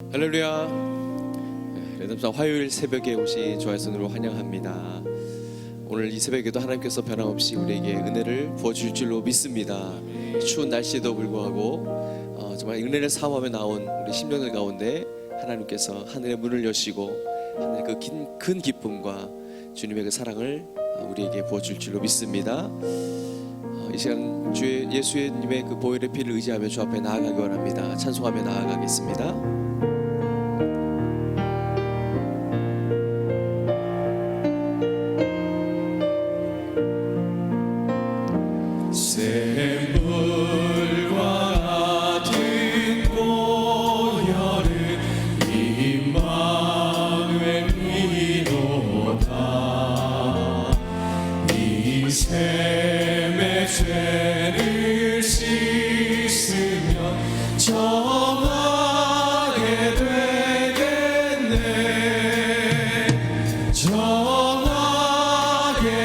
할렐루야. 레담사 화요일 새벽에 오신 주 아이손으로 환영합니다. 오늘 이 새벽에도 하나님께서 변함없이 우리에게 은혜를 부어주실 줄로 믿습니다. 추운 날씨에도 불구하고 정말 은혜를 사모하며 나온 우리 심령들 가운데 하나님께서 하늘의 문을 여시고 하늘의 그 큰 기쁨과 주님의 그 사랑을 우리에게 부어줄 줄로 믿습니다. 이 시간 주의 예수님의 그 보혈의 피를 의지하며 주 앞에 나아가기 원합니다. 찬송하며 나아가겠습니다. 샘의 죄를 씻으면 정하게 되겠네. 정하게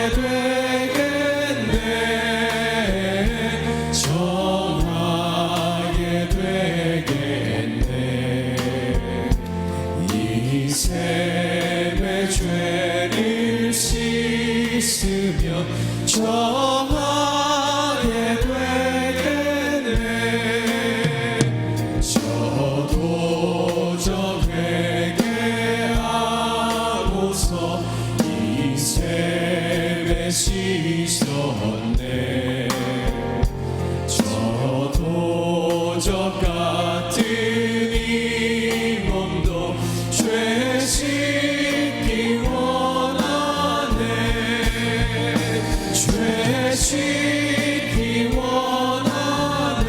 되겠네. 정하게 되겠네. 이 샘의 죄를 씻으면 정하게 되겠네. 저도 저 회개하고서 이 샘에 씻었네. 저도 저 같은 이 몸도 죄 씻기 죄 씻기 원하네.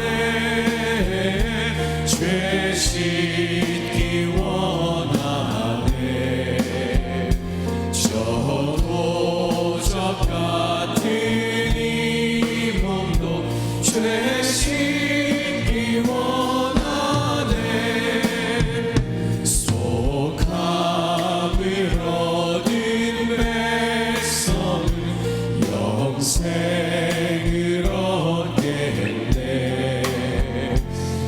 죄 씻기 원하네. 저도 저 같은 이 몸도 죄 씻기 원하네. 속함을 얻은 백성은 영생을 얻겠네.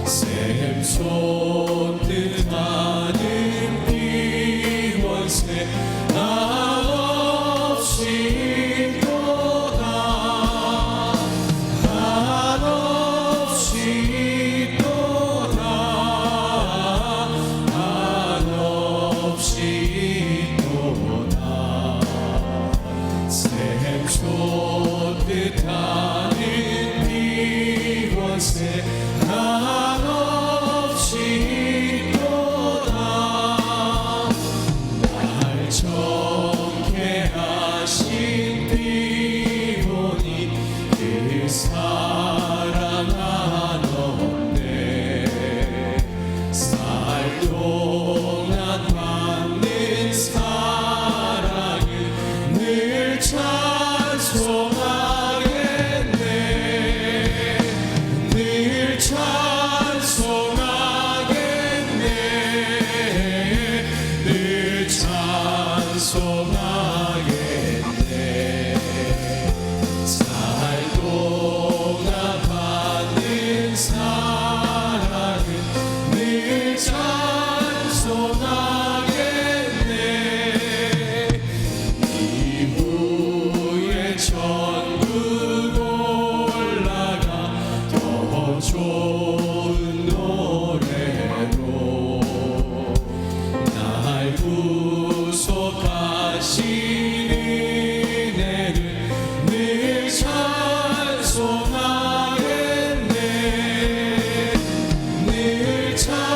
샘 솟듯하는 비원세 한없이 있도다. 한없이 있도다. 한없이 있도다. 샘 솟듯하는 비원세 한없이 있도다. 날 정케 하신 비보니 그 사랑 한없네. 살 동안 받는 사랑은 늘 찬송하겠네. 늘 찬송하겠네. 늘 찬송하겠네. 살 동안 받는 사랑은 늘 찬송하겠네. 이후에 천국 올라가 더 좋은 노래로 날 구속하신 은혜를 늘 찬송하겠네. 늘 찬송하겠네.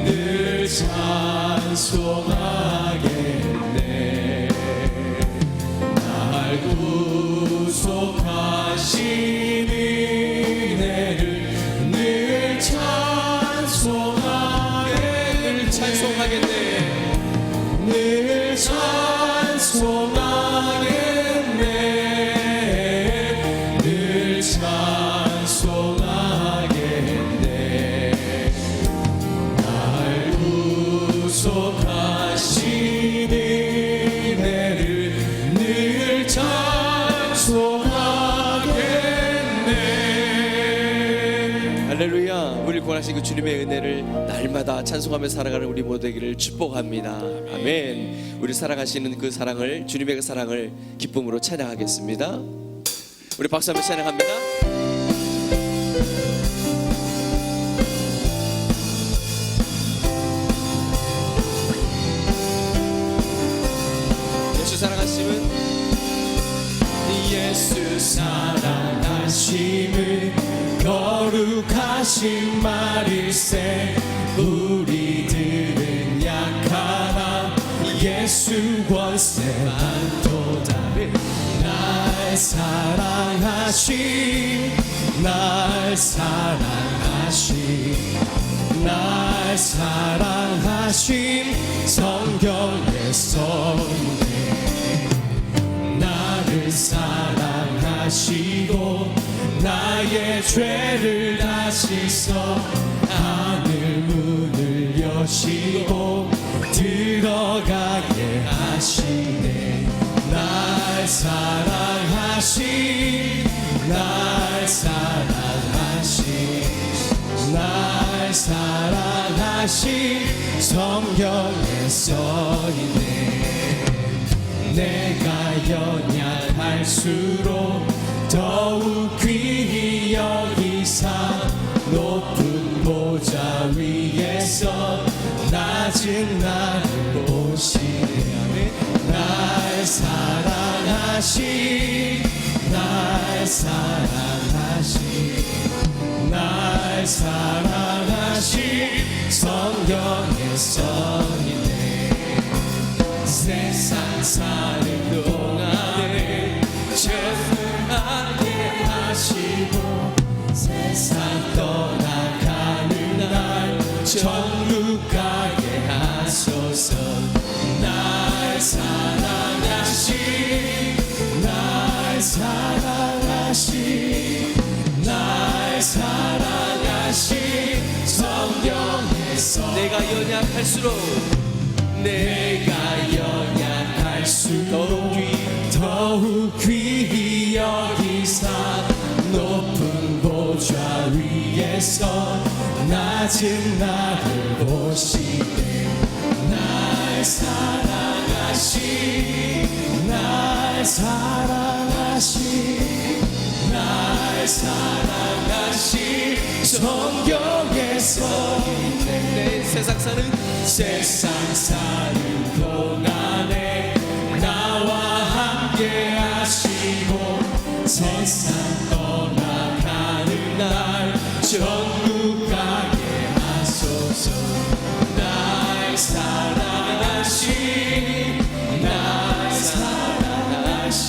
늘 찬송하겠네. 날 구속하신 은혜를 늘 찬송하겠네. 늘 찬송하겠네. 늘 찬송하겠네. 날 구속하신 은혜를 늘 찬송하겠네. 할렐루야. 우리를 구원하신 그 주님의 은혜를 날마다 찬송하며 살아가는 우리 모두 되기를 축복합니다. 아멘. 우리 사랑하시는 그 사랑을, 주님의 그 사랑을 기쁨으로 찬양하겠습니다. 우리 박수 한번 찬양합니다. 예수 사랑하심은, 예수 사랑하심은 거룩하신 말일세. 우리들은 약하나 예수 권세 많도다. 날 사랑하심, 날 사랑하심, 날 사랑하심 성경에 써있네. 나를 사랑하시고 나의 죄를 다시서 하늘 문을 여시고 들어가게 하시네. 날 사랑하신, 날 사랑하신, 날 사랑하신 성경에 써있네. 내가 연약할수록 더욱 귀히 여기사 높은 보좌 위에서 낮은 나를 보시네. 날 사랑하신, 날 사랑하신, 날 사랑하신 성경에 써있네. 세상 사는 동안에 죄송하게 하시고 세상 떠나가는 날 천국 가게 하소서. 날 사랑하신, 날 사랑하신, 날 사랑하신 성경에서 내가 연약할수록, 내가 연약할수록 더욱 귀히 여기사 높은 보좌 위에서 낮은 나를 보시네. 날 사랑하신, 날 사랑하신, 날 사랑하신 성경에서 내 세상 사는, 세상 사는 동안에 나와 함께 하시고 세상 떠나가는 날 천국 가게 하소서. 날 사랑하신, 날 사랑하신,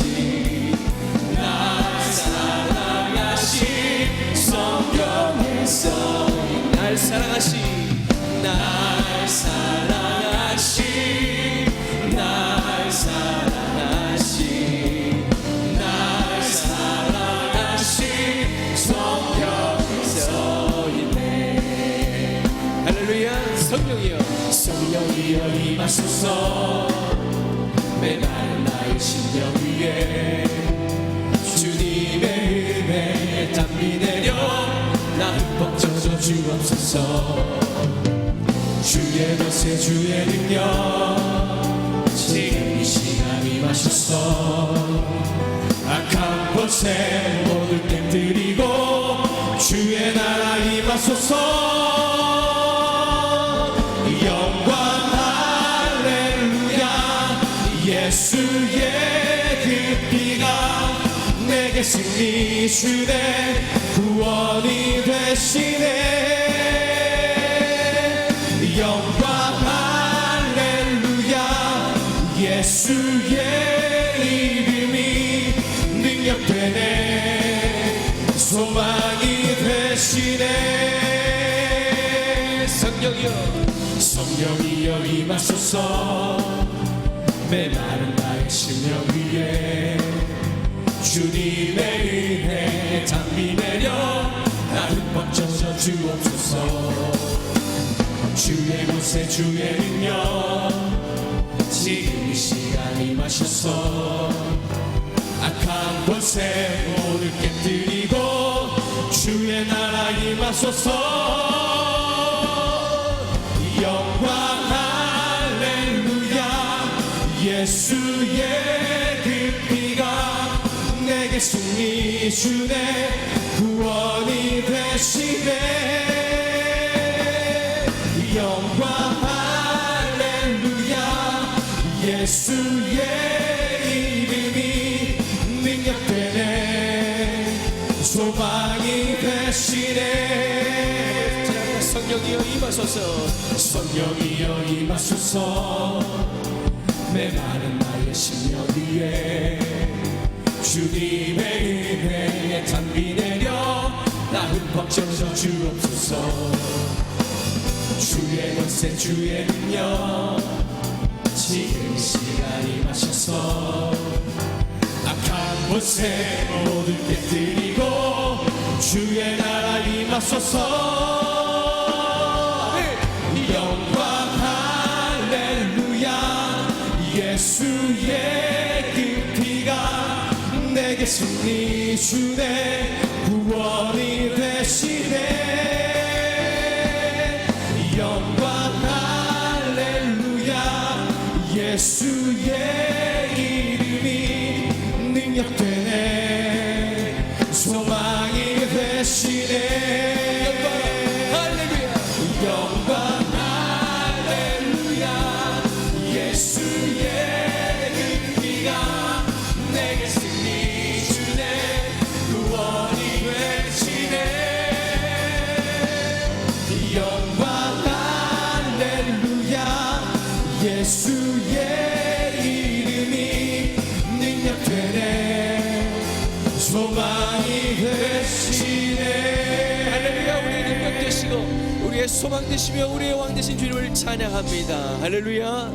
날 사랑하신 성경에서 날 사랑하신, 날 사랑하신, 날 사랑하신, 날 사랑하신 성경에서 있네. 할렐루야. 성령이여, 성령이여 임하소서. 메마른 나의 심령 위에 주님의 은혜 담비 내려 나 흠뻑 젖어 주옵소서. 주의 것에 주의 능력 지금 이 시간 임하소서. 악한 곳에 모두 깨뜨리고 주의 나라 임하소서. 영광 할렐루야. 예수의 그 피가 내게 승리 주네. 구원이 되시네. 영광 할렐루야. 예수의 이름이 능력되네. 소망이 되시네. 성령이여, 성령이여 임하소서. 메마른 나의 심령 위에 주님의 은혜 담비 내려 나 흠뻑 젖어 주옵소서. 주의 곳에 주의 능력 지금 이 시간 임하셔서 악한 곳에 모두 깨뜨리고 주의 나라 임하 임하소서. 영광 할렐루야. 예수의 그 피가 내게 승리 주네. 구원이 되시네. 영광 할렐루야. 예수의 이름이 능력되네. 소망이 되시네. 성령이여 임하소서. 성령이여 임하소서. 메마른 나의 심령 위에 주님의 은혜에 담비 내려 나 흠뻑 젖어 주옵소서. 주의 권세 주의 능력 지금 이 시간 임하셔서 악한 곳에 모든 깨뜨리고 주의 나라 임하소서. 영광 할렐루야. 예수의 그 피가 내게 승리 주네. 구원이 되시네. 영광 할렐루야. 예수의 이름이 능력되네. 소망이 되시네. 영광 할렐루야. 예수의 그 피가 내게 승리 주네. 구원이 되시네. 영광 할렐루야. 예수의 이름이 능력되네. 소망이 되시네. 할렐루야. 우리의 능력 되시고 우리의 소망 되시며 우리의 왕 되신 주님을 찬양합니다. 할렐루야.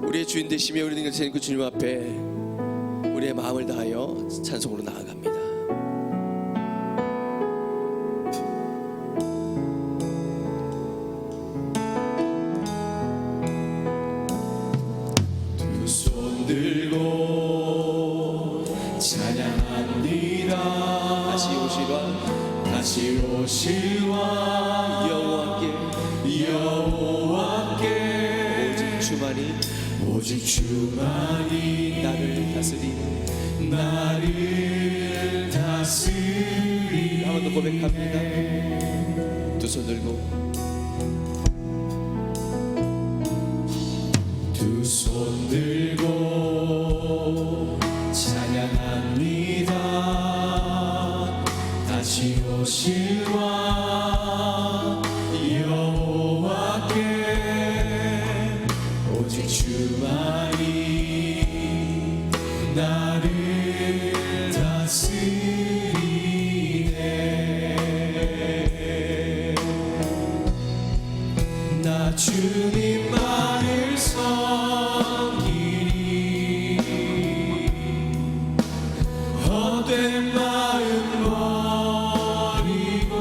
우리의 주인 되시며 우리 능력 되신 그 주님 앞에 우리의 마음을 다하여 찬송으로 나아갑니다. 두 손 들고 찬양합니다. 다시 오시라. 다시 오시와 여호와께 오직 주만이 오직 주만이 나를 다스리니. 나를 다스리네. 한번 더 고백합니다. 두 손 들고 두 손 들고 찬양합니다. 다시 오실와 여호와께 오직 주만이 나를 다스리네. 나 주님만을 섬기리. 헛된 마음 버리고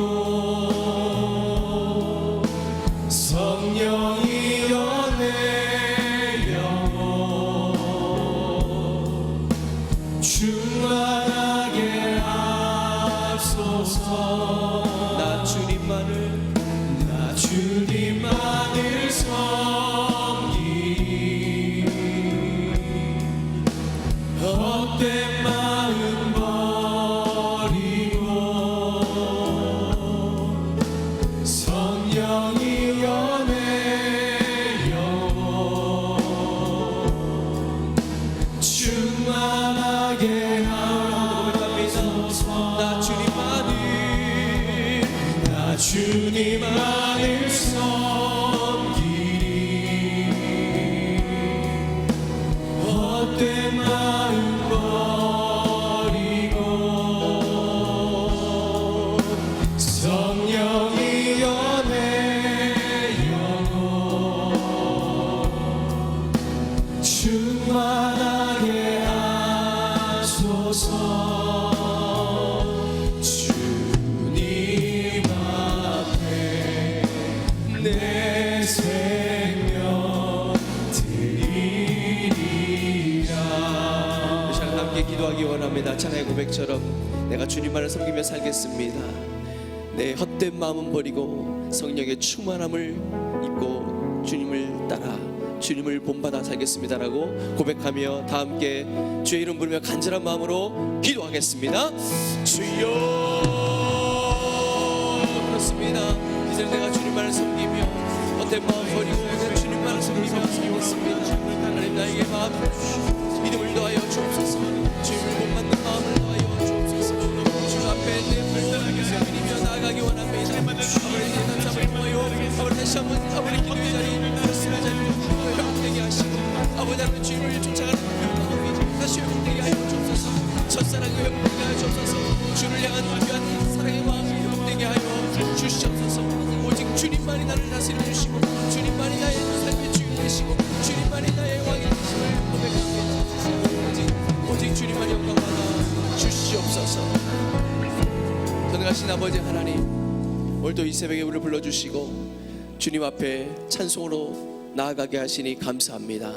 성령이여 내 영혼 충만하게 하소서. 나 주님만을 섬기리. 헛된 마음 버리고 성령이여 내 영혼 충만하게 하소서. 나 주님만을 섬기리. 헛된 마음 버리고 성령이여 내 영혼 충만하게 하소서. 내 생명 드리리라. 이 시간 함께 기도하기 원합니다. 찬양의 고백처럼 내가 주님만을 섬기며 살겠습니다. 내 헛된 마음은 버리고 성령의 충만함을 입고 주님을 따라 주님을 본받아 살겠습니다라고 고백하며 다 함께 주의 이름 부르며 간절한 마음으로 기도하겠습니다. 주여, 그렇습니다. 이제 내가 주님만을 섬기며 헛된 마음 버리고 내가 주님만을 섬기며 살겠습니다. 하나님 나에게 마음을 주시고 믿음을 더하여 주옵소서. 주님을 본받는 마음을 더하여 주옵소서. 주 앞에 내 불편하게 세우며 나아가기 원합니다. 아버지 내 담을 모여 아버지 다시 한번 아버지 기도의 자리 말씀의 자리로 회복되게 하시고 아버지 하나님 주님을 쫓아가는 마음이 다시 회복되게 하여 주옵소서. 첫사랑이 회복되게 하여 주옵소서. 주를 향한 귀한 사랑의 마음이 회복되게 하여 주시옵소서. 오직 주님만이 나를 다스려 주시고 주님만이 나의 삶의 주인 되시고 주님만이 나의 왕이 되심을 고백합니다. 오직 주님만이 영광 받아 주시옵소서. 전능하신 아버지 하나님, 오늘도 이 새벽에 우리를 불러주시고 주님 앞에 찬송으로 나아가게 하시니 감사합니다.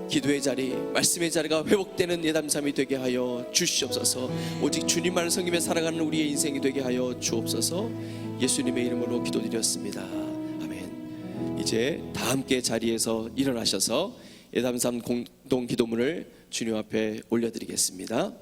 기도의 자리, 말씀의 자리가 회복되는 예담삼이 되게 하여 주시옵소서. 오직 주님만을 섬기며 살아가는 우리의 인생이 되게 하여 주옵소서. 예수님의 이름으로 기도드렸습니다. 아멘. 이제 다 함께 자리에서 일어나셔서 예담삼 공동 기도문을 주님 앞에 올려드리겠습니다.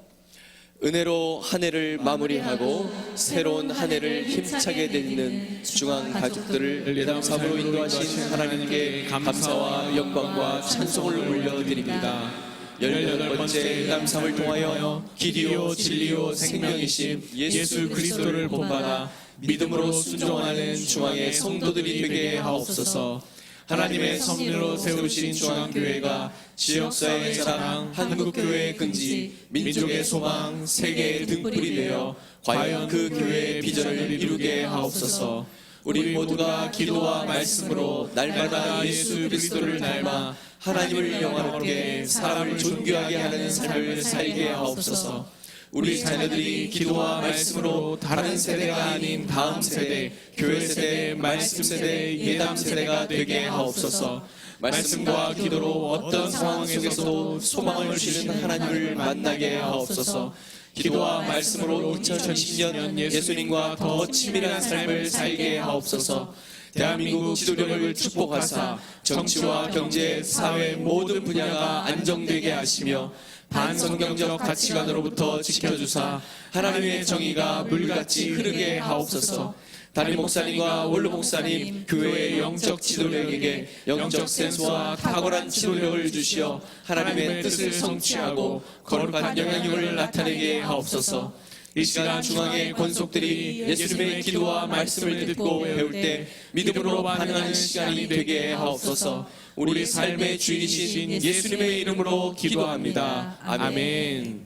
은혜로 한 해를 마무리하고 새로운 한 해를 힘차게 되는 중앙 가족들을 예담삼으로 인도하신 하나님께 감사와 영광과 찬송을 올려드립니다. 18번째 예담삼을 통하여 길이요 진리요 생명이신 예수 그리스도를 본받아 믿음으로 순종하는 중앙의 성도들이 되게 하옵소서. 하나님의 섭리로 세우신 중앙교회가 지역사회의 자랑, 한국교회의 근지, 민족의 소망, 세계의 등불이 되어 과연 그 교회의 비전을 이루게 하옵소서. 우리 모두가 기도와 말씀으로 날마다 예수 그리스도를 닮아 하나님을 영화롭게 사람을 존귀하게 하는 삶을 살게 하옵소서. 우리 자녀들이 기도와 말씀으로 다른 세대가 아닌 다음 세대, 교회 세대, 말씀 세대, 예담 세대가 되게 하옵소서. 말씀과 기도로 어떤 상황 속에서도 소망을 주시는 하나님을 만나게 하옵소서. 기도와 말씀으로 2020년 예수님과 더 친밀한 삶을 살게 하옵소서. 대한민국 지도력을 축복하사 정치와 경제, 사회 모든 분야가 안정되게 하시며 반성경적 가치관으로부터 지켜주사 하나님의 정의가 물같이 흐르게 하옵소서. 담임 목사님과 원로 목사님, 교회의 영적 지도력에게 영적 센스와 탁월한 지도력을 주시어 하나님의 뜻을 성취하고 거룩한 영향력을 나타내게 하옵소서. 이 시간 중앙의 권속들이 예수님의 기도와 말씀을 듣고 배울 때 믿음으로 반응하는 시간이 되게 하옵소서. 우리 삶의 주인이신 예수님의 이름으로 기도합니다. 아멘.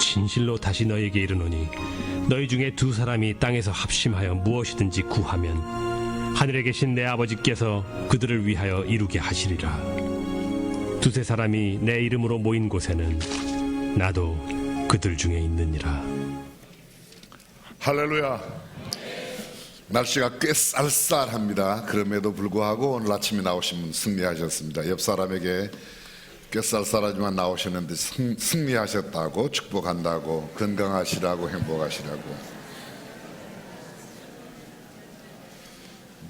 진실로 다시 너에게 이르노니 너희 중에 두 사람이 땅에서 합심하여 무엇이든지 구하면 하늘에 계신 내 아버지께서 그들을 위하여 이루게 하시리라. 두세 사람이 내 이름으로 모인 곳에는 나도 그들 중에 있느니라. 할렐루야. 날씨가 꽤 쌀쌀합니다. 그럼에도 불구하고 오늘 아침에 나오신 분 승리하셨습니다. 옆 사람에게 꽤 쌀쌀하지만 나오셨는데 승리하셨다고, 축복한다고, 건강하시라고, 행복하시라고.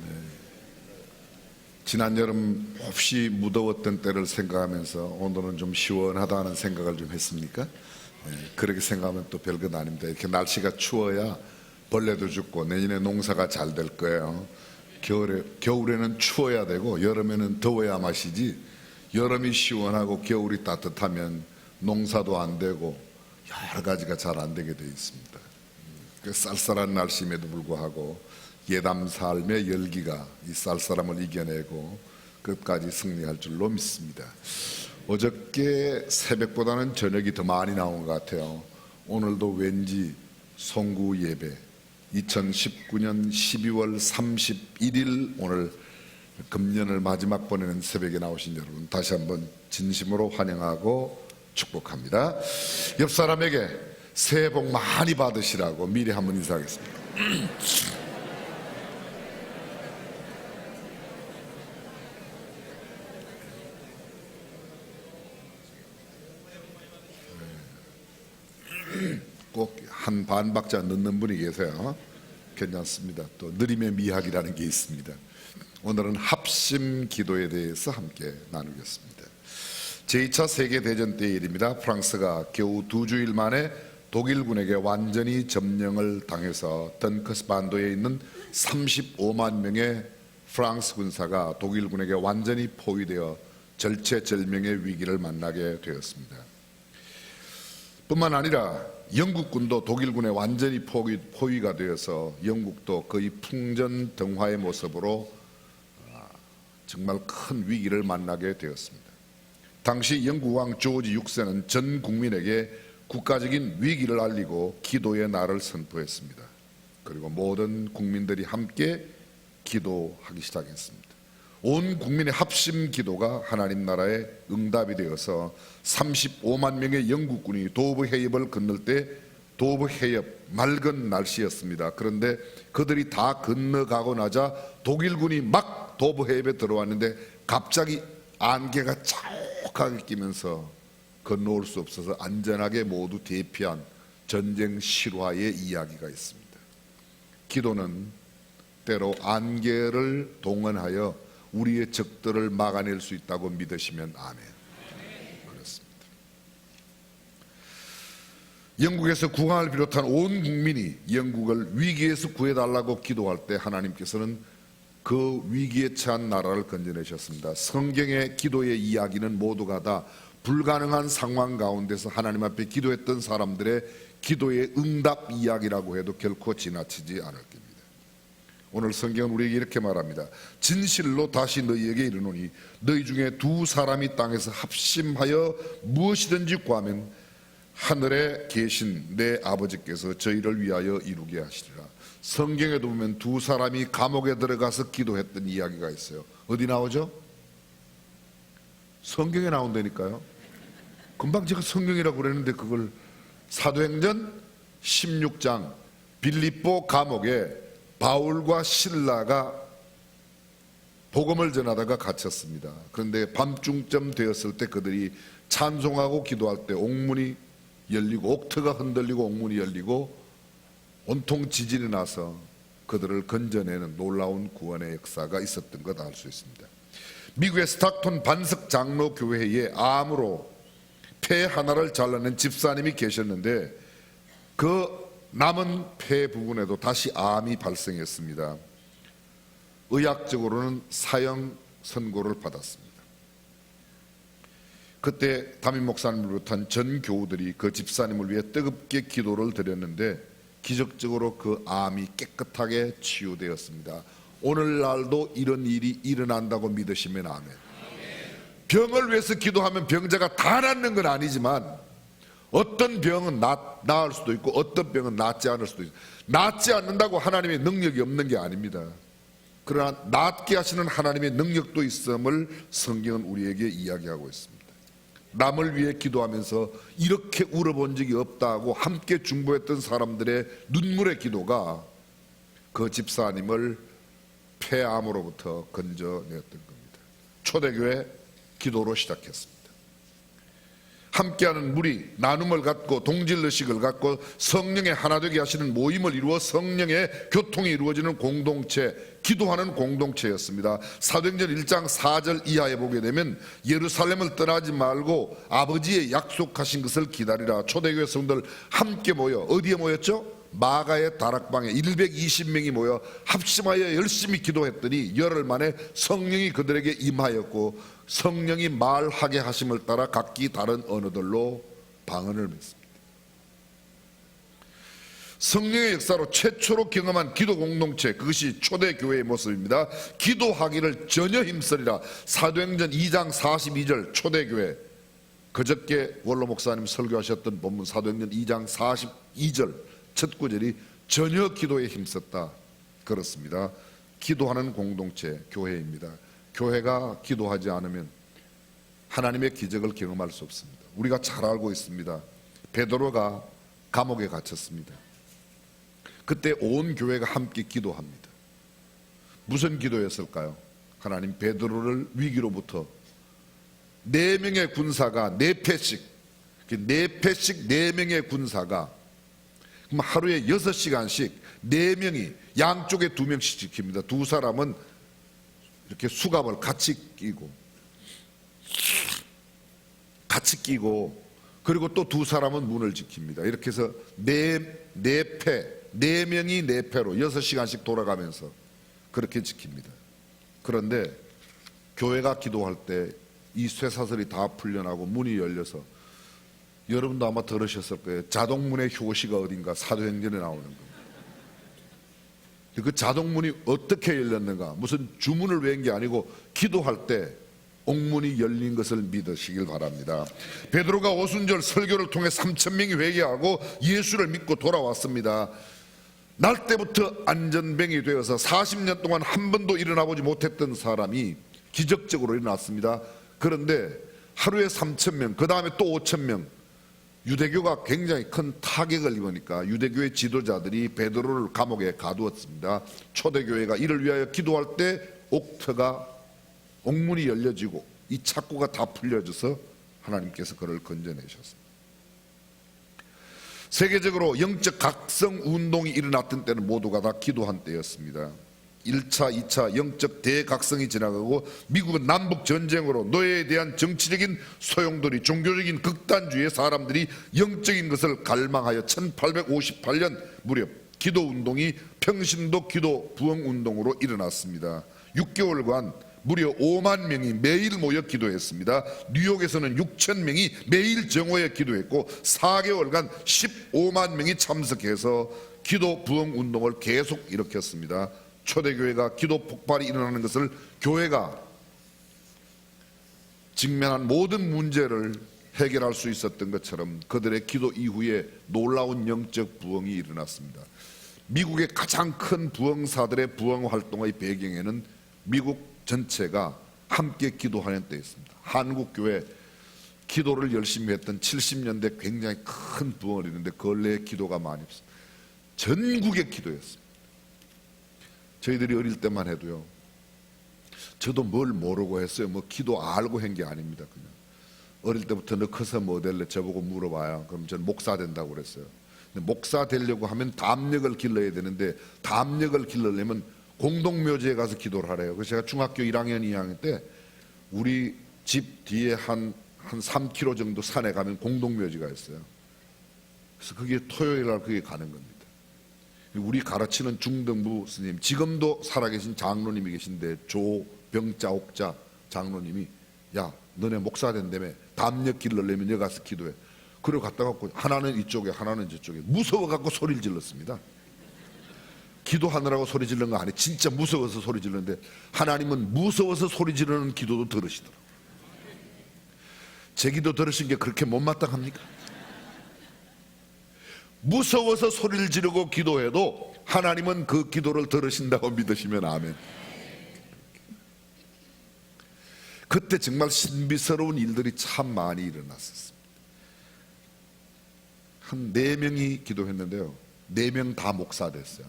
네. 지난 여름 몹시 무더웠던 때를 생각하면서 오늘은 좀 시원하다는 생각을 좀 했습니까? 네. 그렇게 생각하면 또 별것 아닙니다. 이렇게 날씨가 추워야 벌레도 죽고 내년에 농사가 잘 될 거예요. 겨울에는 추워야 되고 여름에는 더워야 맛이지, 여름이 시원하고 겨울이 따뜻하면 농사도 안 되고 여러 가지가 잘 안 되게 되어 있습니다. 그 쌀쌀한 날씨임에도 불구하고 예담 삶의 열기가 이 쌀쌀함을 이겨내고 끝까지 승리할 줄로 믿습니다. 어저께 새벽보다는 저녁이 더 많이 나온 것 같아요. 오늘도 왠지 송구 예배 2019년 12월 31일 오늘 금년을 마지막 보내는 새벽에 나오신 여러분 다시 한번 진심으로 환영하고 축복합니다. 옆 사람에게 새해 복 많이 받으시라고 미리 한번 인사하겠습니다. 꼭 한 반 박자 넣는 분이 계세요. 괜찮습니다. 또 느림의 미학이라는 게 있습니다. 오늘은 합심 기도에 대해서 함께 나누겠습니다. 제2차 세계대전 때의 일입니다. 프랑스가 겨우 2주일 만에 독일군에게 완전히 점령을 당해서 던커스 반도에 있는 35만 명의 프랑스 군사가 독일군에게 완전히 포위되어 절체절명의 위기를 만나게 되었습니다. 뿐만 아니라 영국군도 독일군에 완전히 포위가 되어서 영국도 거의 풍전등화의 모습으로 정말 큰 위기를 만나게 되었습니다. 당시 영국 왕 조지 6세는 전 국민에게 국가적인 위기를 알리고 기도의 날을 선포했습니다. 그리고 모든 국민들이 함께 기도하기 시작했습니다. 온 국민의 합심 기도가 하나님 나라의 응답이 되어서 35만 명의 영국군이 도브 해협을 건널 때 도브 해협 맑은 날씨였습니다. 그런데 그들이 다 건너가고 나자 독일군이 막 도브 해협에 들어왔는데 갑자기 안개가 자욱하게 끼면서 건너올 수 없어서 안전하게 모두 대피한 전쟁 실화의 이야기가 있습니다. 기도는 때로 안개를 동원하여 우리의 적들을 막아낼 수 있다고 믿으시면 아멘. 그렇습니다. 영국에서 국왕을 비롯한 온 국민이 영국을 위기에서 구해달라고 기도할 때 하나님께서는 그 위기에 처한 나라를 건져내셨습니다. 성경의 기도의 이야기는 모두가 다 불가능한 상황 가운데서 하나님 앞에 기도했던 사람들의 기도의 응답 이야기라고 해도 결코 지나치지 않을 겁니다. 오늘 성경은 우리에게 이렇게 말합니다. 진실로 다시 너희에게 이르노니 너희 중에 두 사람이 땅에서 합심하여 무엇이든지 구하면 하늘에 계신 내 아버지께서 저희를 위하여 이루게 하시리라. 성경에도 보면 두 사람이 감옥에 들어가서 기도했던 이야기가 있어요. 어디 나오죠? 성경에 나온다니까요. 금방 제가 성경이라고 그랬는데 그걸 사도행전 16장 빌립보 감옥에 바울과 실라가 복음을 전하다가 갇혔습니다. 그런데 밤중쯤 되었을 때 그들이 찬송하고 기도할 때 옥문이 열리고 옥터가 흔들리고 옥문이 열리고 온통 지진이 나서 그들을 건져내는 놀라운 구원의 역사가 있었던 것 알 수 있습니다. 미국의 스타톤 반석 장로 교회에 암으로 폐 하나를 잘라낸 집사님이 계셨는데 그 남은 폐 부분에도 다시 암이 발생했습니다. 의학적으로는 사형 선고를 받았습니다. 그때 담임 목사님을 비롯한 전 교우들이 그 집사님을 위해 뜨겁게 기도를 드렸는데 기적적으로 그 암이 깨끗하게 치유되었습니다. 오늘날도 이런 일이 일어난다고 믿으시면 아멘. 병을 위해서 기도하면 병자가 다 낫는 건 아니지만 어떤 병은 나을 수도 있고 어떤 병은 낫지 않을 수도 있어요. 낫지 않는다고 하나님의 능력이 없는 게 아닙니다. 그러나 낫게 하시는 하나님의 능력도 있음을 성경은 우리에게 이야기하고 있습니다. 남을 위해 기도하면서 이렇게 울어본 적이 없다고 함께 중보했던 사람들의 눈물의 기도가 그 집사님을 폐암으로부터 건져냈던 겁니다. 초대교회 기도로 시작했습니다. 함께하는 무리, 나눔을 갖고 동질의식을 갖고 성령의 하나 되게 하시는 모임을 이루어 성령의 교통이 이루어지는 공동체, 기도하는 공동체였습니다. 사도행전 1장 4절 이하에 보게 되면 예루살렘을 떠나지 말고 아버지의 약속하신 것을 기다리라. 초대교회 성도들 함께 모여 어디에 모였죠? 마가의 다락방에 120명이 모여 합심하여 열심히 기도했더니 열흘 만에 성령이 그들에게 임하였고 성령이 말하게 하심을 따라 각기 다른 언어들로 방언을 맺습니다. 성령의 역사로 최초로 경험한 기도 공동체, 그것이 초대교회의 모습입니다. 기도하기를 전혀 힘쓰리라. 사도행전 2장 42절 초대교회, 그저께 원로 목사님 설교하셨던 본문 사도행전 2장 42절 첫 구절이 전혀 기도에 힘썼다. 그렇습니다. 기도하는 공동체, 교회입니다. 교회가 기도하지 않으면 하나님의 기적을 경험할 수 없습니다. 우리가 잘 알고 있습니다. 베드로가 감옥에 갇혔습니다. 그때 온 교회가 함께 기도합니다. 무슨 기도였을까요? 하나님, 베드로를 위기로부터 4명의 군사가 4패씩 4명의 군사가 그럼 하루에 6시간씩 4명이 양쪽에 2명씩 지킵니다. 두 사람은 이렇게 수갑을 같이 끼고 그리고 또 두 사람은 문을 지킵니다. 이렇게 해서 네 명이 4패로 6시간씩 돌아가면서 그렇게 지킵니다. 그런데 교회가 기도할 때 이 쇠사슬이 다 풀려나고 문이 열려서 여러분도 아마 들으셨을 거예요. 자동문의 효시가 어딘가 사도행전에 나오는 거예요. 그 자동문이 어떻게 열렸는가? 무슨 주문을 외운 게 아니고 기도할 때 옥문이 열린 것을 믿으시길 바랍니다. 베드로가 오순절 설교를 통해 3,000명이 회개하고 예수를 믿고 돌아왔습니다. 날 때부터 안전뱅이 되어서 40년 동안 한 번도 일어나보지 못했던 사람이 기적적으로 일어났습니다. 그런데 하루에 3,000명, 그 다음에 또 5,000명, 유대교가 굉장히 큰 타격을 입으니까 유대교의 지도자들이 베드로를 감옥에 가두었습니다. 초대교회가 이를 위하여 기도할 때 옥문이 열려지고 이 착고가 다 풀려져서 하나님께서 그를 건져내셨습니다. 세계적으로 영적 각성 운동이 일어났던 때는 모두가 다 기도한 때였습니다. 1차, 2차 영적 대각성이 지나가고 미국은 남북 전쟁으로 노예에 대한 정치적인 소용돌이, 종교적인 극단주의의 사람들이 영적인 것을 갈망하여 1858년 무렵 기도 운동이 평신도 기도 부흥 운동으로 일어났습니다. 6개월간 무려 5만 명이 매일 모여 기도했습니다. 뉴욕에서는 6천 명이 매일 정오에 기도했고 4개월간 15만 명이 참석해서 기도 부흥 운동을 계속 일으켰습니다. 초대교회가 기도 폭발이 일어나는 것을 교회가 직면한 모든 문제를 해결할 수 있었던 것처럼 그들의 기도 이후에 놀라운 영적 부흥이 일어났습니다. 미국의 가장 큰 부흥사들의 부흥 활동의 배경에는 미국 전체가 함께 기도하는 때였습니다. 한국교회 기도를 열심히 했던 70년대 굉장히 큰 부흥을 했는데 근래에 기도가 많이 없습니다. 전국의 기도였습니다. 저희들이 어릴 때만 해도요, 저도 뭘 모르고 했어요. 뭐 기도 알고 한 게 아닙니다. 그냥 어릴 때부터 너 커서 뭐 될래? 저보고 물어봐요. 그럼 저는 목사 된다고 그랬어요. 근데 목사 되려고 하면 담력을 길러야 되는데 담력을 길러려면 공동묘지에 가서 기도를 하래요. 그래서 제가 중학교 1학년, 2학년 때 우리 집 뒤에 한 3km 정도 산에 가면 공동묘지가 있어요. 그래서 그게 토요일 날 그게 가는 겁니다. 우리 가르치는 중등부 스님, 지금도 살아계신 장로님이 계신데 조병자 옥자 장로님이 야 너네 목사 된다며 담력 길러려면 여기 가서 기도해. 그리고 갔다 갖고 하나는 이쪽에 하나는 저쪽에 무서워 갖고 소리를 질렀습니다. 기도하느라고 소리 지르는 거 아니에요. 진짜 무서워서 소리 지르는데 하나님은 무서워서 소리 지르는 기도도 들으시더라고요. 제 기도 들으신 게 그렇게 못마땅합니까? 무서워서 소리를 지르고 기도해도 하나님은 그 기도를 들으신다고 믿으시면 아멘. 그때 정말 신비스러운 일들이 참 많이 일어났었습니다. 한 4명이 기도했는데요, 4명 다 목사 됐어요.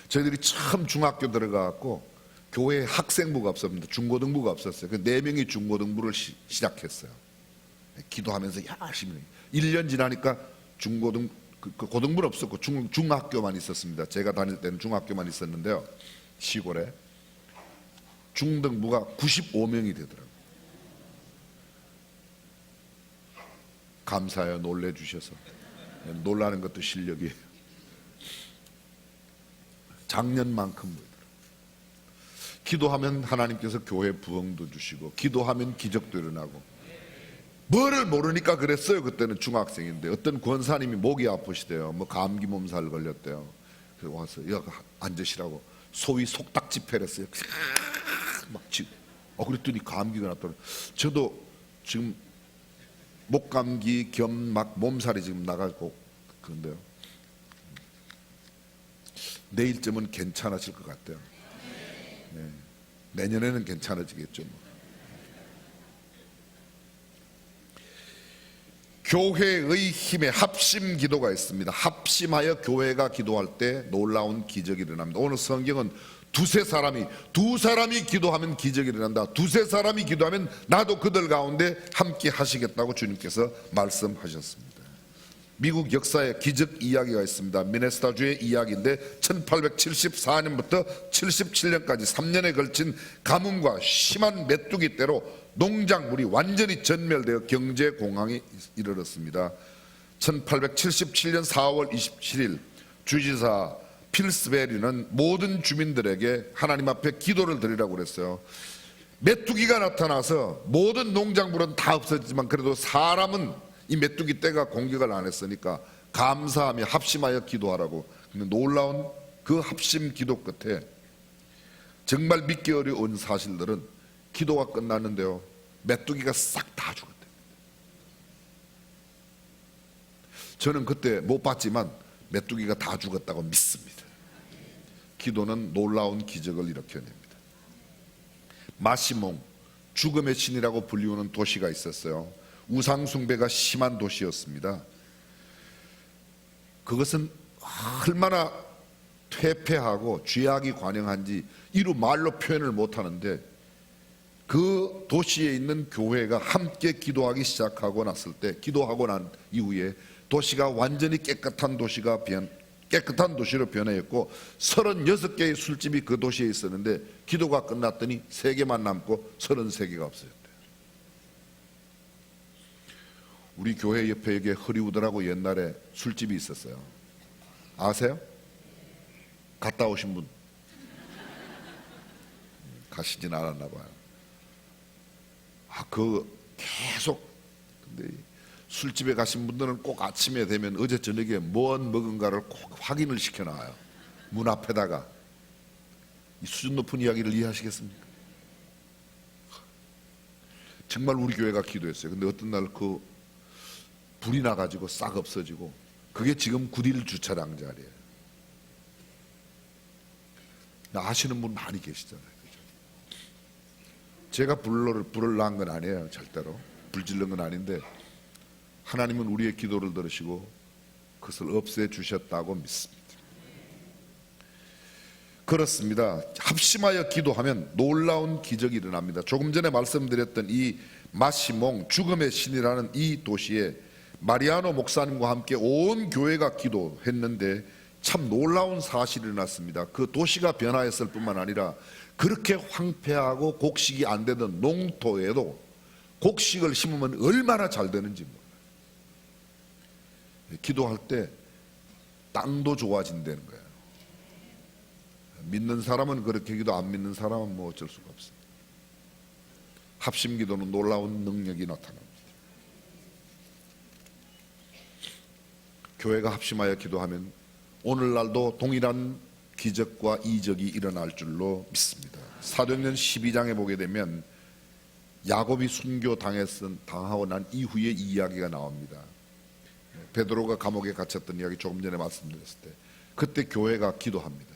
저희들이 처음 중학교 들어가고 교회에 학생부가 없었습니다. 중고등부가 없었어요. 그 4명이 중고등부를 시작했어요. 기도하면서 열심히 1년 지나니까 고등부는 없었고 중학교만 있었습니다. 제가 다닐 때는 중학교만 있었는데요, 시골에 중등부가 95명이 되더라고요. 감사해요. 놀래주셔서. 놀라는 것도 실력이에요. 작년만큼 보이더라고요. 기도하면 하나님께서 교회 부흥도 주시고 기도하면 기적도 일어나고. 뭐를 모르니까 그랬어요. 그때는 중학생인데 어떤 권사님이 목이 아프시대요. 뭐 감기 몸살 걸렸대요. 그래서 와서 여기 앉으시라고 소위 속닥집회를 했어요. 그랬더니 감기가 났더라고요. 저도 지금 목감기 겸 막 몸살이 지금 나가고 그런데요, 내일쯤은 괜찮아질 것 같아요. 네. 내년에는 괜찮아지겠죠. 교회의 힘에 합심 기도가 있습니다. 합심하여 교회가 기도할 때 놀라운 기적이 일어납니다. 오늘 성경은 두 사람이 기도하면 기적이 일어난다. 두세 사람이 기도하면 나도 그들 가운데 함께 하시겠다고 주님께서 말씀하셨습니다. 미국 역사의 기적 이야기가 있습니다. 미네소타주의 이야기인데 1874년부터 77년까지 3년에 걸친 가뭄과 심한 메뚜기 떼로 농작물이 완전히 전멸되어 경제 공황에 이르렀습니다. 1877년 4월 27일 주지사 필스베리는 모든 주민들에게 하나님 앞에 기도를 드리라고 그랬어요. 메뚜기가 나타나서 모든 농작물은 다 없어지지만 그래도 사람은 이 메뚜기 떼가 공격을 안 했으니까 감사하며 합심하여 기도하라고. 근데 놀라운 그 합심 기도 끝에 정말 믿기 어려운 사실들은 기도가 끝났는데요, 메뚜기가 싹 다 죽었대요. 저는 그때 못 봤지만 메뚜기가 다 죽었다고 믿습니다. 기도는 놀라운 기적을 일으켜냅니다. 마시몽, 죽음의 신이라고 불리우는 도시가 있었어요. 우상 숭배가 심한 도시였습니다. 그것은 얼마나 퇴폐하고 죄악이 관영한지 이루 말로 표현을 못하는데, 그 도시에 있는 교회가 함께 기도하기 시작하고 났을 때, 기도하고 난 이후에 도시가 완전히 깨끗한 도시로 변해있고 36개의 술집이 그 도시에 있었는데 기도가 끝났더니 3개만 남고 33개가 없어졌대요. 우리 교회 옆에 여기 허리우드라고 옛날에 술집이 있었어요. 아세요? 갔다 오신 분? 가시진 않았나 봐요. 계속. 근데 술집에 가신 분들은 꼭 아침에 되면 어제 저녁에 뭔 먹은가를 꼭 확인을 시켜놔요. 문 앞에다가. 이 수준 높은 이야기를 이해하시겠습니까? 정말 우리 교회가 기도했어요. 근데 어떤 날 그 불이 나가지고 싹 없어지고, 그게 지금 9일 주차장 자리예요. 아시는 분 많이 계시잖아요. 그죠? 제가 불을 난 건 아니에요. 절대로 불 지른 건 아닌데 하나님은 우리의 기도를 들으시고 그것을 없애주셨다고 믿습니다. 그렇습니다. 합심하여 기도하면 놀라운 기적이 일어납니다. 조금 전에 말씀드렸던 이 마시몽, 죽음의 신이라는 이 도시에 마리아노 목사님과 함께 온 교회가 기도했는데 참 놀라운 사실이 일어났습니다. 그 도시가 변화했을 뿐만 아니라 그렇게 황폐하고 곡식이 안 되던 농토에도 곡식을 심으면 얼마나 잘 되는지 몰라요. 기도할 때 땅도 좋아진다는 거예요. 믿는 사람은 그렇게 기도, 안 믿는 사람은 뭐 어쩔 수가 없어요. 합심 기도는 놀라운 능력이 나타납니다. 교회가 합심하여 기도하면 오늘날도 동일한 기적과 이적이 일어날 줄로 믿습니다. 사도행전 12장에 보게 되면 야곱이 순교 당하고 난 이후의 이야기가 나옵니다. 베드로가 감옥에 갇혔던 이야기 조금 전에 말씀드렸을 때 그때 교회가 기도합니다.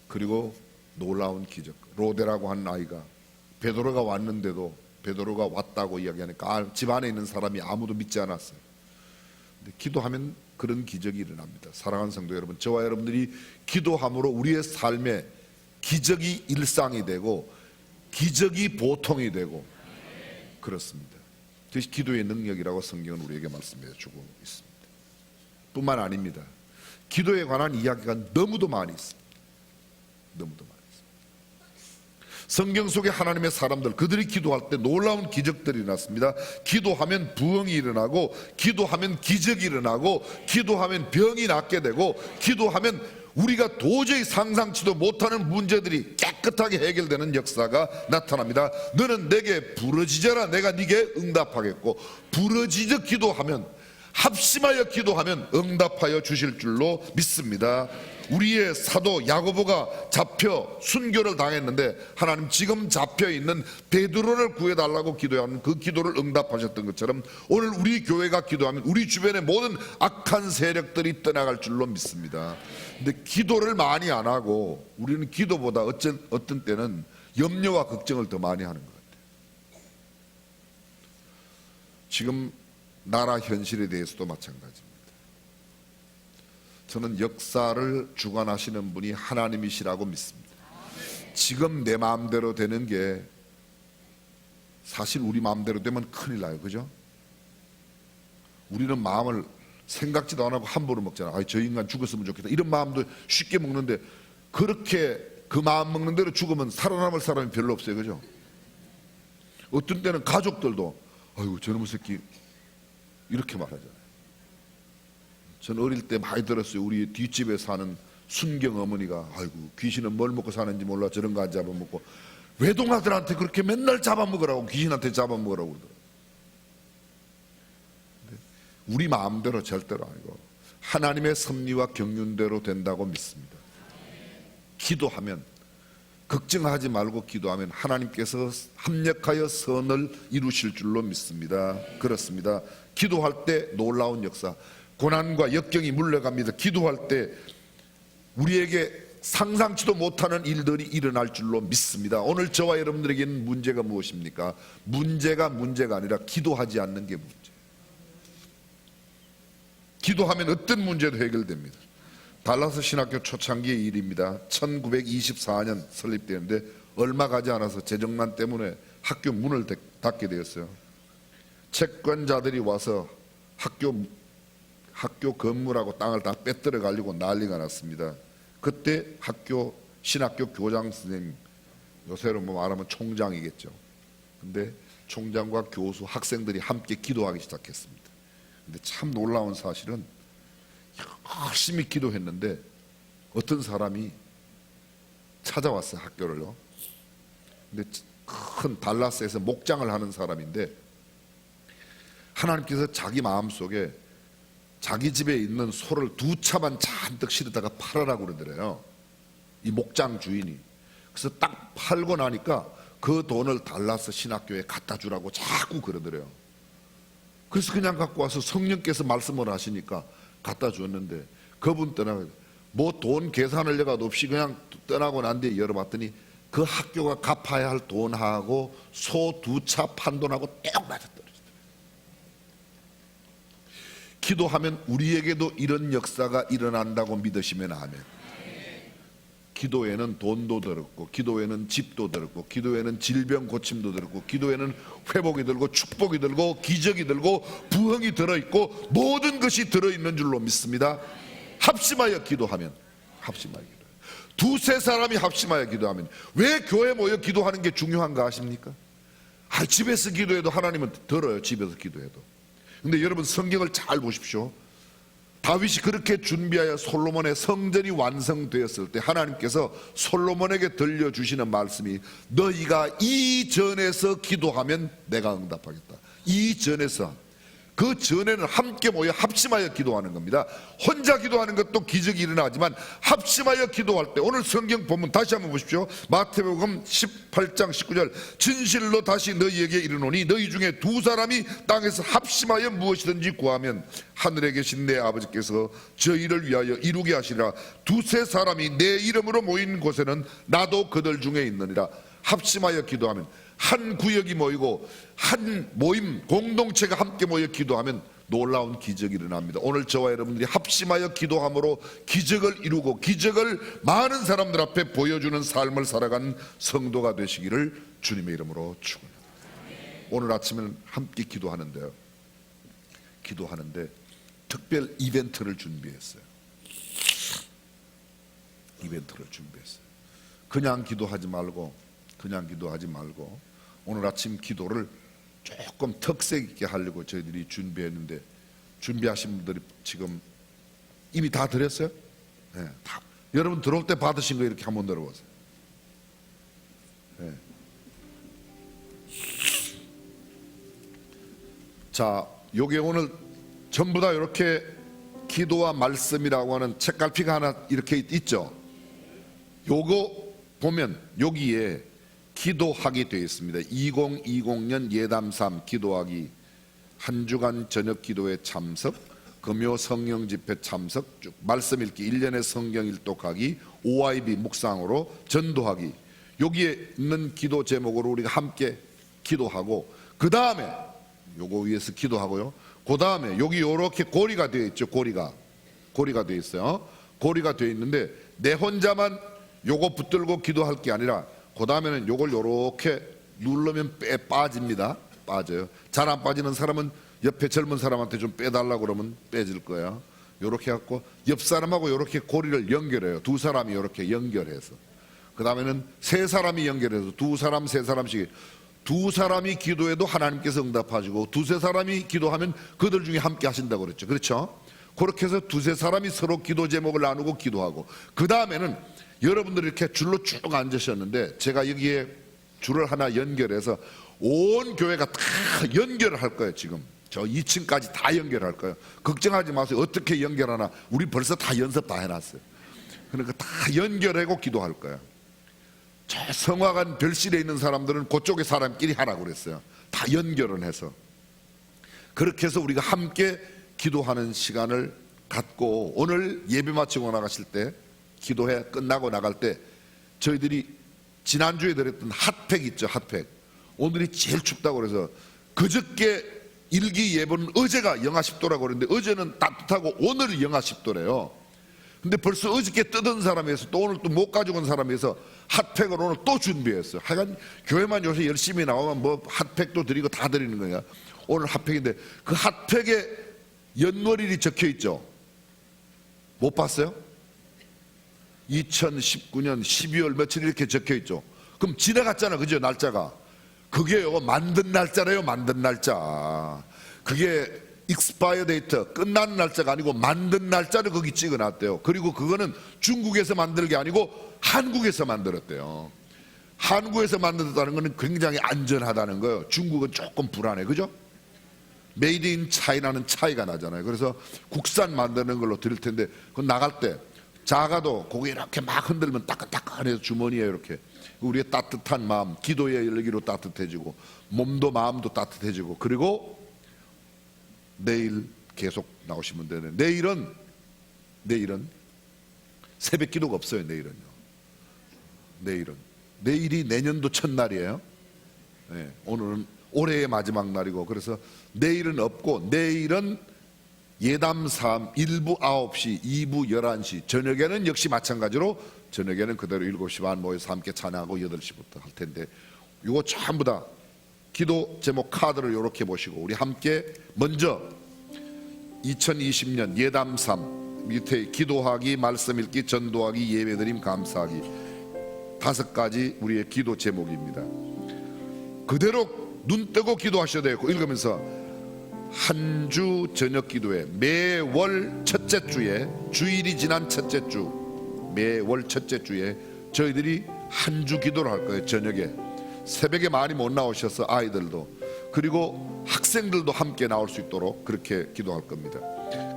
그리고 놀라운 기적, 로데라고 한 아이가 베드로가 왔는데도 베드로가 왔다고 이야기하니까 집 안에 있는 사람이 아무도 믿지 않았어요. 근데 기도하면 그런 기적이 일어납니다. 사랑하는 성도 여러분, 저와 여러분들이 기도함으로 우리의 삶에 기적이 일상이 되고 기적이 보통이 되고 그렇습니다. 그것이 기도의 능력이라고 성경은 우리에게 말씀해 주고 있습니다. 뿐만 아닙니다. 기도에 관한 이야기가 너무도 많이 있습니다. 너무도 많이 있습니다. 성경 속에 하나님의 사람들, 그들이 기도할 때 놀라운 기적들이 일어났습니다. 기도하면 부흥이 일어나고, 기도하면 기적이 일어나고, 기도하면 병이 낫게 되고, 기도하면 우리가 도저히 상상치도 못하는 문제들이 깨끗하게 해결되는 역사가 나타납니다. 너는 내게 부르짖어라, 내가 네게 응답하겠고, 부르짖어 기도하면, 합심하여 기도하면 응답하여 주실 줄로 믿습니다. 우리의 사도 야고보가 잡혀 순교를 당했는데 하나님 지금 잡혀있는 베드로를 구해달라고 기도하는 그 기도를 응답하셨던 것처럼 오늘 우리 교회가 기도하면 우리 주변의 모든 악한 세력들이 떠나갈 줄로 믿습니다. 근데 기도를 많이 안 하고 우리는 기도보다 어떤 때는 염려와 걱정을 더 많이 하는 것 같아요. 지금 나라 현실에 대해서도 마찬가지입니다. 저는 역사를 주관하시는 분이 하나님이시라고 믿습니다. 지금 내 마음대로 되는 게 사실 우리 마음대로 되면 큰일 나요. 그죠? 우리는 마음을 생각지도 안 하고 함부로 먹잖아. 아, 저 인간 죽었으면 좋겠다. 이런 마음도 쉽게 먹는데 그렇게 그 마음 먹는 대로 죽으면 살아남을 사람이 별로 없어요. 그죠? 어떤 때는 가족들도 아이고 저놈의 새끼 이렇게 말하잖아요. 전 어릴 때 많이 들었어요. 우리 뒷집에 사는 순경 어머니가 아이고 귀신은 뭘 먹고 사는지 몰라 저런 거 안 잡아먹고 외동아들한테 그렇게 맨날 잡아먹으라고 귀신한테 잡아먹으라고 그러더라고요. 우리 마음대로 절대로 아니고 하나님의 섭리와 경륜대로 된다고 믿습니다. 기도하면 걱정하지 말고 기도하면 하나님께서 합력하여 선을 이루실 줄로 믿습니다. 그렇습니다. 기도할 때 놀라운 역사, 고난과 역경이 물려갑니다. 기도할 때 우리에게 상상치도 못하는 일들이 일어날 줄로 믿습니다. 오늘 저와 여러분들에게는 문제가 무엇입니까? 문제가 아니라 기도하지 않는 게 문제. 기도하면 어떤 문제도 해결됩니다. 달라스 신학교 초창기의 일입니다. 1924년 설립되었는데 얼마 가지 않아서 재정난 때문에 학교 문을 닫게 되었어요. 채권자들이 와서 학교 건물하고 땅을 다 빼들어 가려고 난리가 났습니다. 그때 신학교 교장 선생님, 요새로 뭐 말하면 총장이겠죠. 근데 총장과 교수, 학생들이 함께 기도하기 시작했습니다. 근데 참 놀라운 사실은 열심히 기도했는데 어떤 사람이 찾아왔어요, 학교를요. 근데 큰 달라스에서 목장을 하는 사람인데 하나님께서 자기 마음속에 자기 집에 있는 소를 2차만 잔뜩 실어다가 팔아라고 그러더래요, 이 목장 주인이. 그래서 딱 팔고 나니까 그 돈을 달라스 신학교에 갖다 주라고 자꾸 그러더래요. 그래서 그냥 갖고 와서 성령께서 말씀을 하시니까 갖다 줬는데 그분 떠나고 뭐 돈 계산을 내가도 없이 그냥 떠나고 난 뒤에 열어봤더니 그 학교가 갚아야 할 돈하고 소 2차 판 돈하고 딱 맞아떨어지더라고요. 기도하면 우리에게도 이런 역사가 일어난다고 믿으시면 아멘. 기도에는 돈도 들었고, 기도에는 집도 들었고, 기도에는 질병 고침도 들었고, 기도에는 회복이 들고 축복이 들고 기적이 들고 부흥이 들어있고 모든 것이 들어있는 줄로 믿습니다. 합심하여 기도하면, 합심하여 기도하면, 두세 사람이 합심하여 기도하면. 왜 교회 모여 기도하는 게 중요한가 아십니까? 집에서 기도해도 하나님은 들어요. 집에서 기도해도. 근데 여러분 성경을 잘 보십시오. 다윗이 그렇게 준비하여 솔로몬의 성전이 완성되었을 때 하나님께서 솔로몬에게 들려주시는 말씀이 너희가 이전에서 기도하면 내가 응답하겠다. 이전에서. 그 전에는 함께 모여 합심하여 기도하는 겁니다. 혼자 기도하는 것도 기적이 일어나지만 합심하여 기도할 때, 오늘 성경 본문 다시 한번 보십시오. 마태복음 18장 19절 진실로 다시 너희에게 이르노니 너희 중에 2사람이 땅에서 합심하여 무엇이든지 구하면 하늘에 계신 내 아버지께서 저희를 위하여 이루게 하시리라. 2-3사람이 내 이름으로 모인 곳에는 나도 그들 중에 있느니라. 합심하여 기도하면, 한 구역이 모이고 한 모임 공동체가 함께 모여 기도하면 놀라운 기적이 일어납니다. 오늘 저와 여러분들이 합심하여 기도함으로 기적을 이루고 기적을 많은 사람들 앞에 보여주는 삶을 살아가는 성도가 되시기를 주님의 이름으로 축원합니다. 오늘 아침에는 함께 기도하는데 특별 이벤트를 준비했어요. 그냥 기도하지 말고 오늘 아침 기도를 조금 특색 있게 하려고 저희들이 준비했는데, 준비하신 분들이 지금 이미 다 드렸어요? 네, 다. 여러분 들어올 때 받으신 거 이렇게 한번 들어보세요. 네. 자, 요게 오늘 전부 다 이렇게 기도와 말씀이라고 하는 책갈피가 하나 이렇게 있죠. 요거 보면 여기에 기도하기 되어 있습니다. 2020년 예담3 기도하기, 한 주간 저녁 기도에 참석, 금요 성령 집회 참석, 쭉 말씀 읽기, 1년의 성경 일독하기, OIB 묵상으로 전도하기, 여기에 있는 기도 제목으로 우리가 함께 기도하고, 그 다음에 요거 위해서 기도하고요. 그 다음에 여기 요렇게 고리가 되어 있죠. 고리가 되어 있어요. 고리가 되어 있는데 내 혼자만 요거 붙들고 기도할 게 아니라 그 다음에는 요걸 요렇게 누르면 빠집니다. 빠져요. 잘 안 빠지는 사람은 옆에 젊은 사람한테 좀 빼달라고 그러면 빼질 거야. 요렇게 갖고 옆 사람하고 요렇게 고리를 연결해요. 두 사람이 요렇게 연결해서. 그 다음에는 세 사람이 연결해서 두 사람 세 사람씩, 두 사람이 기도해도 하나님께서 응답하시고 두세 사람이 기도하면 그들 중에 함께 하신다고 그랬죠. 그렇죠? 그렇게 해서 두세 사람이 서로 기도 제목을 나누고 기도하고, 그 다음에는 여러분들이 이렇게 줄로 쭉 앉으셨는데 제가 여기에 줄을 하나 연결해서 온 교회가 다 연결을 할 거예요. 지금 저 2층까지 다 연결할 거예요. 걱정하지 마세요. 어떻게 연결하나 우리 벌써 다 연습 다 해놨어요. 그러니까 다 연결하고 기도할 거예요. 저 성화관 별실에 있는 사람들은 그쪽의 사람끼리 하라고 그랬어요. 다 연결을 해서. 그렇게 해서 우리가 함께 기도하는 시간을 갖고, 오늘 예배 마치고 나가실 때, 기도회 끝나고 나갈 때 저희들이 지난주에 드렸던 핫팩 있죠. 핫팩. 오늘이 제일 춥다고 그래서 그저께 일기 예보는 어제가 영하 10도라고 그랬는데 어제는 따뜻하고 오늘은 영하 10도래요. 근데 벌써 어저께 뜯은 사람에서 또 오늘 또 못 가지고 온 사람에서 핫팩을 오늘 또 준비했어요. 하여간 교회만 요새 열심히 나오면 뭐 핫팩도 드리고 다 드리는 거야. 오늘 핫팩인데 그 핫팩에 연월일이 적혀 있죠. 못 봤어요? 2019년 12월 며칠 이렇게 적혀 있죠. 그럼 지나갔잖아, 그죠? 날짜가. 그게요, 만든 날짜래요. 만든 날짜. 그게 expire date, 끝난 날짜가 아니고 만든 날짜를 거기 찍어놨대요. 그리고 그거는 중국에서 만든 게 아니고 한국에서 만들었대요. 한국에서 만들었다는 거는 굉장히 안전하다는 거예요. 중국은 조금 불안해, 그죠? 메이드 인 차이나는 차이가 나잖아요. 그래서 국산 만드는 걸로 드릴 텐데, 그 나갈 때 작아도 고개 이렇게 막 흔들면 따끈따끈해서 주머니에 이렇게 우리의 따뜻한 마음, 기도의 열기로 따뜻해지고 몸도 마음도 따뜻해지고, 그리고 내일 계속 나오시면 되는. 내일은 새벽 기도가 없어요. 내일이 내년도 첫날이에요. 네, 오늘은 올해의 마지막 날이고, 그래서 내일은 없고, 내일은 예담3 1부 9시, 2부 11시, 저녁에는 역시 마찬가지로 저녁에는 그대로 7시 반 모여서 함께 찬양하고 8시부터 할 텐데, 이거 전부 다 기도 제목 카드를 이렇게 보시고 우리 함께 먼저 2020년 예담3 밑에 기도하기, 말씀 읽기, 전도하기, 예배드림, 감사하기 5가지 우리의 기도 제목입니다. 그대로 눈 뜨고 기도하셔야 되고, 읽으면서 한 주 저녁 기도회, 매월 첫째 주에, 주일이 지난 첫째 주, 매월 첫째 주에 저희들이 한 주 기도를 할 거예요. 저녁에 새벽에 많이 못 나오셔서 아이들도 그리고 학생들도 함께 나올 수 있도록 그렇게 기도할 겁니다.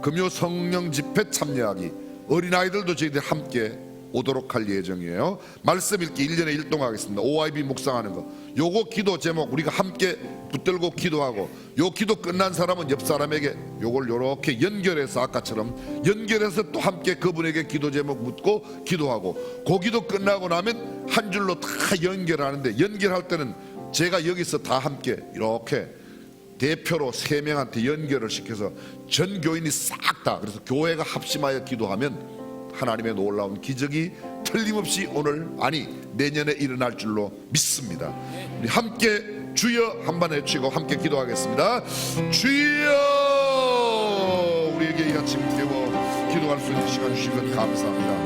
금요 성령 집회 참여하기, 어린아이들도 저희들 함께 오도록 할 예정이에요. 말씀 읽기 1년에 1동 하겠습니다. OIB 묵상하는 거, 요거 기도 제목 우리가 함께 붙들고 기도하고, 요 기도 끝난 사람은 옆 사람에게 요걸 요렇게 연결해서 아까처럼 연결해서 또 함께 그분에게 기도 제목 묻고 기도하고, 그 기도 끝나고 나면 한 줄로 다 연결하는데, 연결할 때는 제가 여기서 다 함께 이렇게 대표로 3명한테 연결을 시켜서 전 교인이 싹 다, 그래서 교회가 합심하여 기도하면 하나님의 놀라운 기적이 틀림없이 오늘, 아니 내년에 일어날 줄로 믿습니다. 우리 함께 주여 한번 외치고 함께 기도하겠습니다. 주여, 우리에게 이 아침 깨워 기도할 수 있는 시간 주신 것 감사합니다.